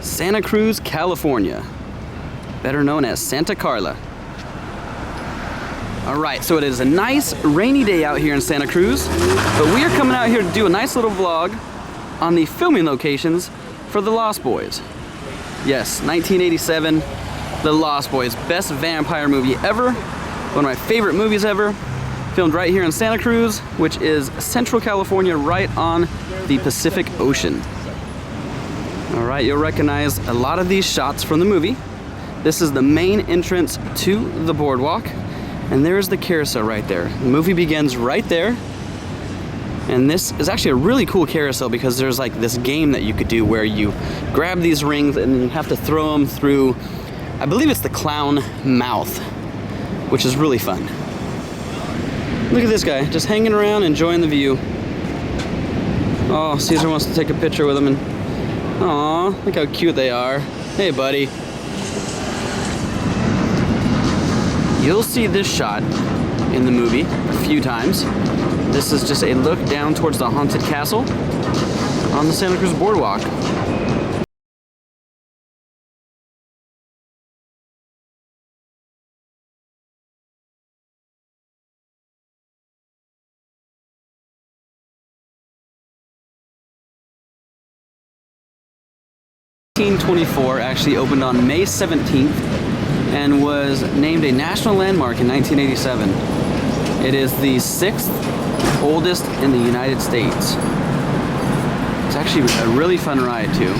Santa Cruz, California, better known as Santa Carla. All right, so it is a nice rainy day out here in Santa Cruz, but we are coming out here to do a nice little vlog on the filming locations for The Lost Boys. Yes, 1987, The Lost Boys, best vampire movie ever, one of my favorite movies ever, filmed right here in Santa Cruz, which is Central California, right on the Pacific Ocean. All right, you'll recognize a lot of these shots from the movie. This is the main entrance to the boardwalk, and there's the carousel right there. The movie begins right there, and this is actually a really cool carousel because there's like this game that you could do where you grab these rings and you have to throw them through, I believe it's the clown mouth, which is really fun. Look at this guy, just hanging around, enjoying the view. Oh, Caesar wants to take a picture with him, and aw, look how cute they are. Hey, buddy. You'll see this shot in the movie a few times. This is just a look down towards the haunted castle on the Santa Cruz Boardwalk. In 1924, actually opened on May 17th and was named a national landmark in 1987. It is the 6th oldest in the United States. It's actually a really fun ride too.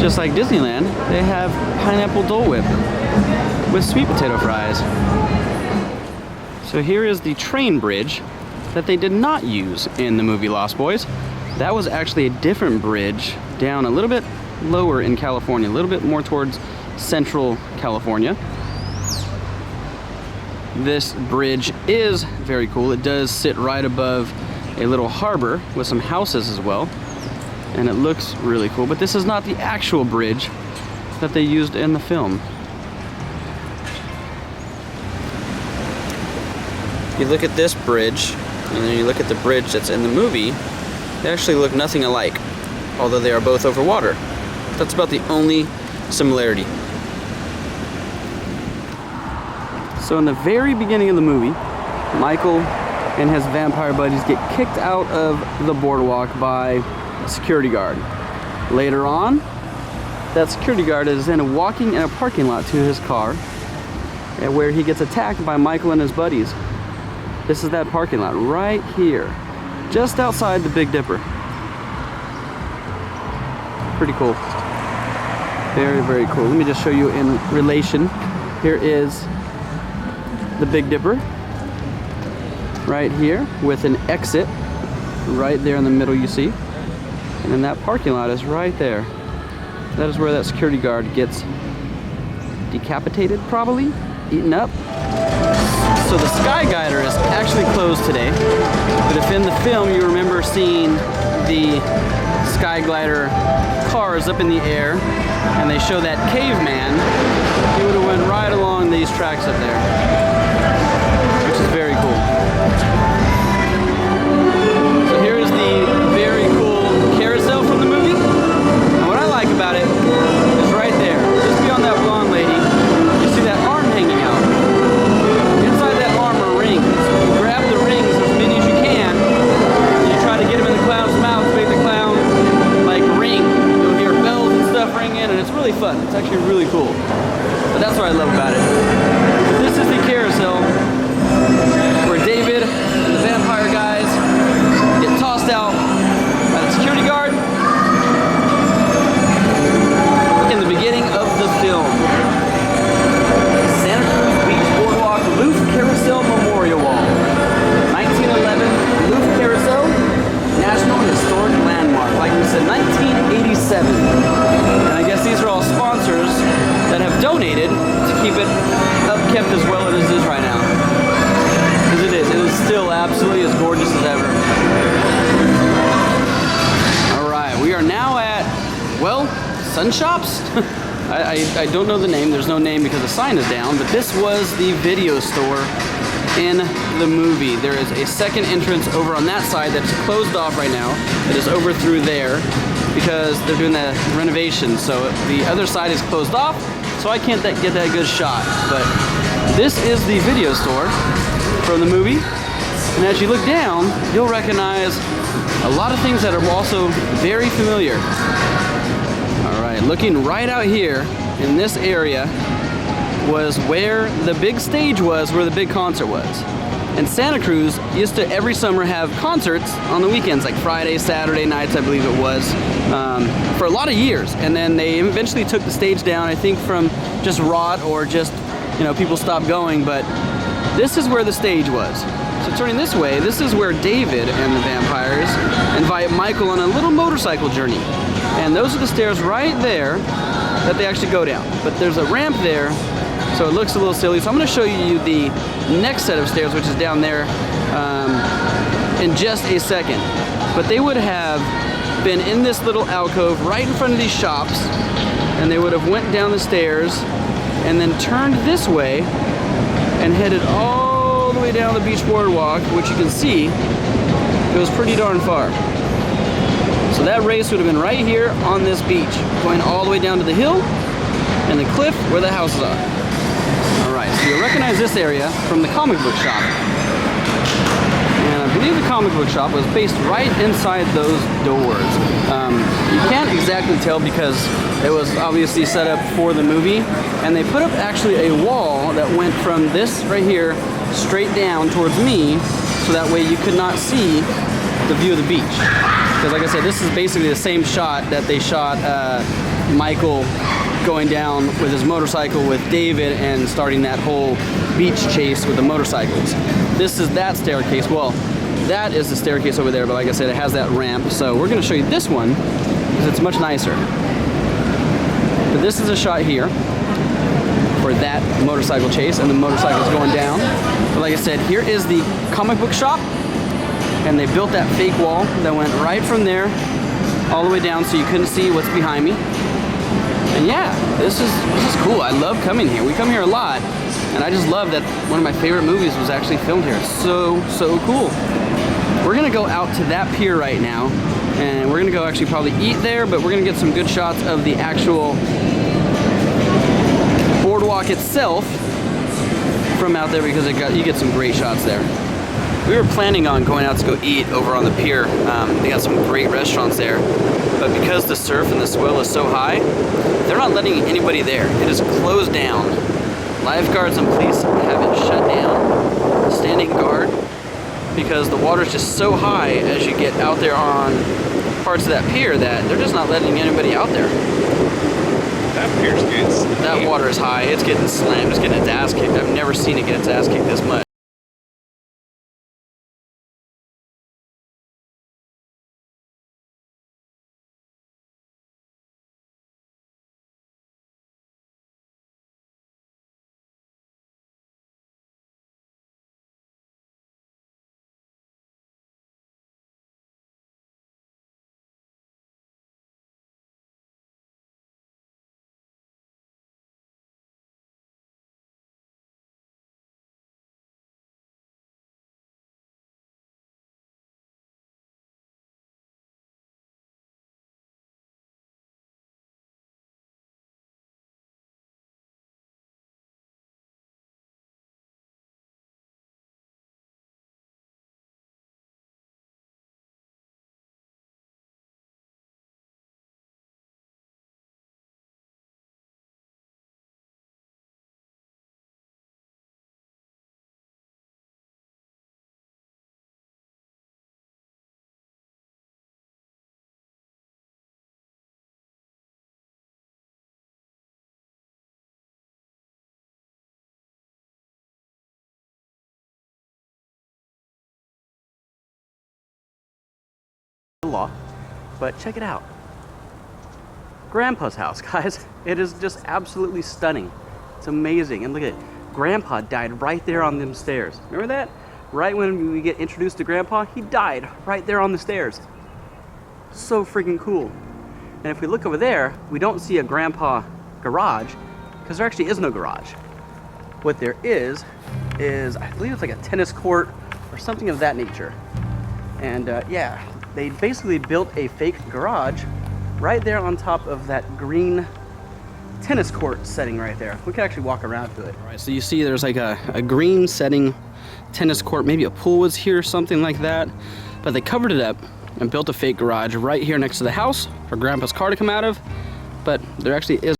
Just like Disneyland, they have pineapple Dole Whip with sweet potato fries. So here is the train bridge that they did not use in the movie Lost Boys. That was actually a different bridge down a little bit lower in California, a little bit more towards Central California. This bridge is very cool. It does sit right above a little harbor with some houses as well, and it looks really cool, but this is not the actual bridge that they used in the film. You look at this bridge and then you look at the bridge that's in the movie, they actually look nothing alike, although they are both over water. That's about the only similarity. So in the very beginning of the movie, Michael and his vampire buddies get kicked out of the boardwalk by a security guard. Later on, that security guard is then walking in a parking lot to his car, where he gets attacked by Michael and his buddies. This is that parking lot right here, just outside the Big Dipper. Pretty cool. Very, very cool. Let me just show you in relation. Here is the Big Dipper right here with an exit right there in the middle, you see. And then that parking lot is right there. That is where that security guard gets decapitated, probably, eaten up. So the Sky Glider is actually closed today, but if in the film you remember seeing the Sky Glider cars up in the air and they show that caveman, he would have went right along these tracks up there, which is very cool. So here is the very cool carousel from the movie, and what I like about it is right there, just beyond that blonde lady, you see that arm hanging out. Inside that arm are rings. You grab the rings, as many as you can, and you try to get them in the clown's mouth to make the clown like ring. You'll hear bells and stuff ringing, and it's really fun. It's actually really cool. But that's what I love about it. This is the carousel where David and the vampire guys get tossed out by the security guard in the beginning of the film. Santa Cruz Beach Boardwalk Loof Carousel Memorial Wall. 1911 Loof Carousel, National Historic Landmark. Like we said, 1987. And I guess these are all sponsors that have donated to keep it upkept as well as it is right now. Because it is still absolutely as gorgeous as ever. Alright, we are now at, well, Sun Shops? I don't know the name, there's no name because the sign is down, but this was the video store in the movie. There is a second entrance over on that side that's closed off right now. It is over through there. because they're doing the renovation. So the other side is closed off, so I can't get that good shot. But this is the video store from the movie. And as you look down, you'll recognize a lot of things that are also very familiar. All right, looking right out here in this area was where the big stage was, where the big concert was. And Santa Cruz used to every summer have concerts on the weekends, like Friday, Saturday nights, I believe it was, for a lot of years. And then they eventually took the stage down, I think from just rot or just, you know, people stopped going, but this is where the stage was. So turning this way, this is where David and the vampires invite Michael on a little motorcycle journey. And those are the stairs right there that they actually go down. But there's a ramp there, so it looks a little silly. So I'm gonna show you the next set of stairs, which is down there in just a second. But they would have been in this little alcove right in front of these shops, and they would have went down the stairs and then turned this way and headed all the way down the beach boardwalk, which you can see goes pretty darn far. So that race would have been right here on this beach, going all the way down to the hill and the cliff where the houses are. All right, so you'll recognize this area from the comic book shop. And I believe the comic book shop was based right inside those doors. You can't exactly tell because it was obviously set up for the movie, and they put up actually a wall that went from this right here straight down towards me, so that way you could not see the view of the beach. Because like I said, this is basically the same shot that they shot Michael going down with his motorcycle with David and starting that whole beach chase with the motorcycles. This is that staircase. Well, that is the staircase over there, but like I said, it has that ramp. So we're gonna show you this one because it's much nicer. But this is a shot here for that motorcycle chase, and the motorcycle's going down. But like I said, here is the comic book shop, and they built that fake wall that went right from there all the way down so you couldn't see what's behind me. And yeah, this is cool. I love coming here. We come here a lot, and I just love that one of my favorite movies was actually filmed here. It's so cool. We're gonna go out to that pier right now, and we're gonna go actually probably eat there, but we're gonna get some good shots of the actual boardwalk itself from out there because you get some great shots there. We were planning on going out to go eat over on the pier. They got some great restaurants there, but because the surf and the swell is so high, they're not letting anybody there. It is closed down. Lifeguards and police have it shut down, standing guard, because the water is just so high as you get out there on parts of that pier that they're just not letting anybody out there. That pier's getting slammed. That water is high. It's getting slammed. It's getting its ass kicked. I've never seen it get its ass kicked this much. Law, but check it out. Grandpa's house, guys. It is just absolutely stunning. It's amazing. And look at it. Grandpa died right there on them stairs. Remember that? Right when we get introduced to Grandpa, he died right there on the stairs. So freaking cool. And if we look over there, we don't see a Grandpa garage because there actually is no garage. What there is, I believe it's like a tennis court or something of that nature. And yeah, they basically built a fake garage right there on top of that green tennis court setting right there. We could actually walk around to it. All right, so you see there's like a green setting tennis court, maybe a pool was here or something like that, but they covered it up and built a fake garage right here next to the house for Grandpa's car to come out of, but there actually is.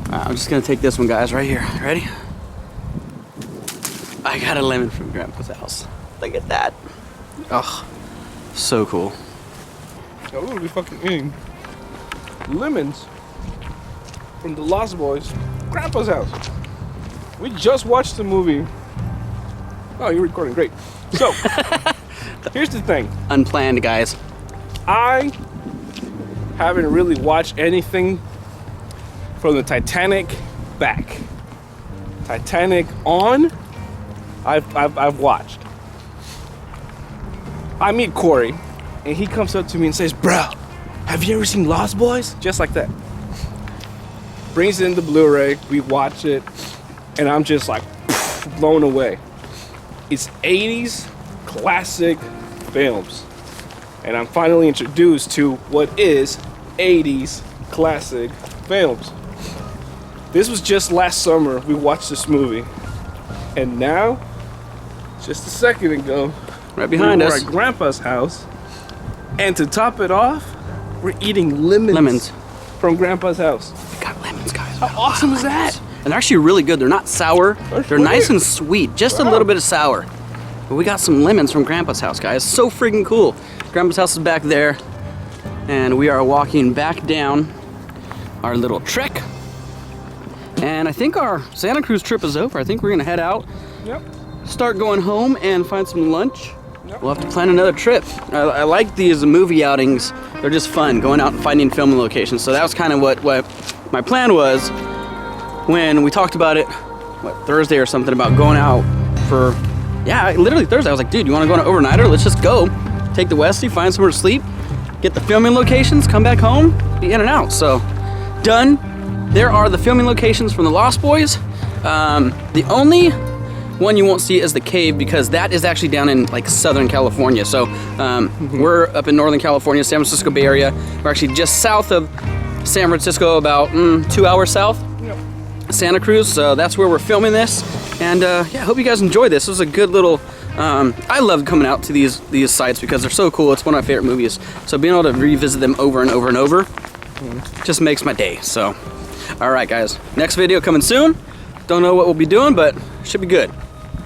I'm just gonna take this one, guys, right here. Ready? I got a lemon from Grandpa's house. Look at that. Oh, so cool. So we're gonna be fucking eating lemons from the Lost Boys, Grandpa's house. We just watched the movie. Oh, you're recording, great. So, here's the thing. Unplanned, guys. I haven't really watched anything from the Titanic back. Titanic on, I've watched. I meet Corey, and he comes up to me and says, "Bro, have you ever seen Lost Boys?" Just like that. Brings in the Blu-ray, we watch it, and I'm just like blown away. It's 80s classic films, and I'm finally introduced to what is 80s classic films. This was just last summer we watched this movie, and now, just a second ago, Right behind we us. were at Grandpa's house, and to top it off, we're eating lemons from Grandpa's house. We got lemons, guys. How awesome is that? And they're actually really good. They're not sour. They're sweet. nice and sweet. Just a little bit of sour. But we got some lemons from Grandpa's house, guys. So freaking cool. Grandpa's house is back there. And we are walking back down our little trek. And I think our Santa Cruz trip is over. I think we're gonna head out, Yep. start going home and find some lunch. Yep. We'll have to plan another trip. I like these movie outings. They're just fun, going out and finding filming locations. So that was kind of what my plan was when we talked about it, Thursday or something, about going out for, yeah, literally Thursday. I was like, dude, you wanna go on an overnighter? Let's just go. Take the Westie, find somewhere to sleep, get the filming locations, come back home, be in and out. So, done. There are the filming locations from the Lost Boys. The only one you won't see is the cave, because that is actually down in like Southern California. So we're up in Northern California, San Francisco Bay Area. We're actually just south of San Francisco, about 2 hours south. Yep. Santa Cruz, so that's where we're filming this. And yeah, I hope you guys enjoyed this. This was a good little I love coming out to these sites because they're so cool. It's one of my favorite movies. So being able to revisit them over and over and over just makes my day. So, all right, guys. Next video coming soon. Don't know what we'll be doing, but should be good.